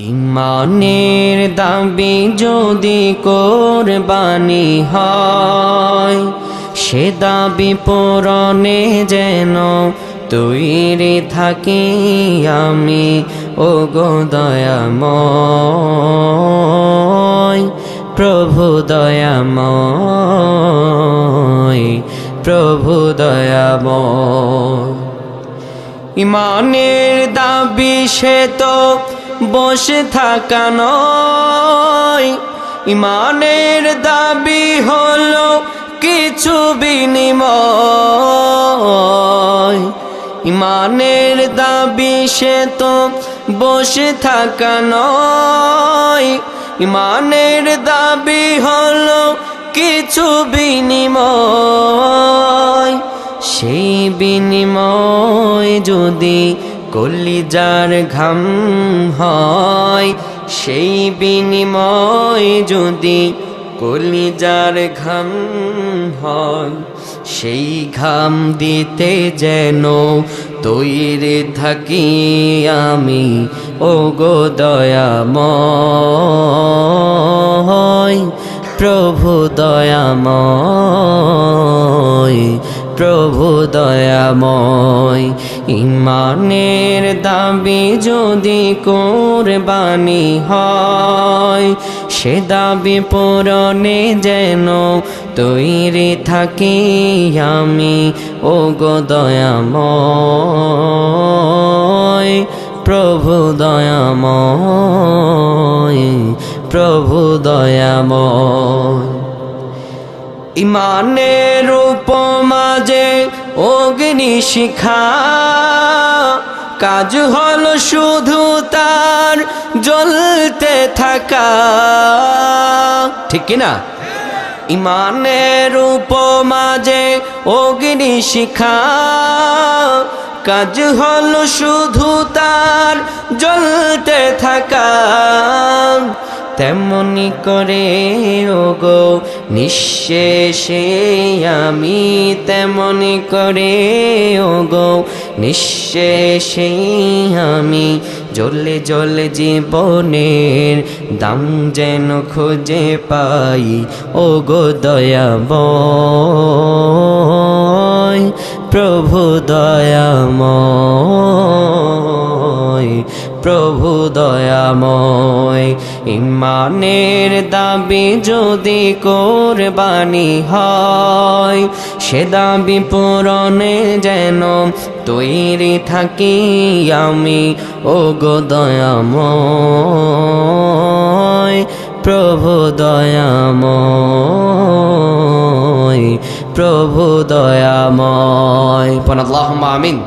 ইমানের দাবি যদি কোরবানি হয়, সে দাবি পূরণে যেন তৈরি থাকি আমি, ও গো দয়াময় প্রভু দয়াময়, প্রভু দয়াময়। ইমানের দাবি সে তো বসে থাকা নয়, ইমানের দাবি হলো কিছু বিনিময়। ইমানের দাবি সে তো বসে থাকা নয়, ইমানের দাবি হলো কিছু বিনিময়। সেই বিনিময় যদি কলিজার ঘাম হয়, সেই বিনিময় যদি কলিজার ঘাম হয়, সেই ঘাম দিতে যেন তৈরি থাকি আমি, ও গো দয়াময় প্রভু দয়াময়, প্রভু দয়াময়। ইমানের দাবি যদি কোরবানি হয়, সে দাবি পূরণে যেন তৈরি থাকি আমি, ও গো দয়াময় প্রভু দয়াময়, প্রভু দয়াময়। ইমানের উপমা যে অগ্নিশিখা, কাজ হলো শুধু তার জ্বলতে থাকা, ঠিক কিনা? ইমানের উপমা যে অগ্নিশিখা, কাজ হলো শুধু তার জ্বলতে থাকা। তেমনি করে ওগো নিঃশেষে আমি, তেমনি করে ওগো নিঃশেষে আমি, জ্বলে জ্বলে জীবনের দাম যেন খুঁজে পাই, ওগো দয়াময় প্রভু দয়াময়, প্রভু দয়াময়। ইমানের দাবি যদি কোরবানি হয়, সে দাবি পূরণে যেন তৈরি থাকি আমি, ও গো দয়াময় প্রভু দয়াময়, প্রভু দয়াময়। আল্লাহুম্মা আমিন।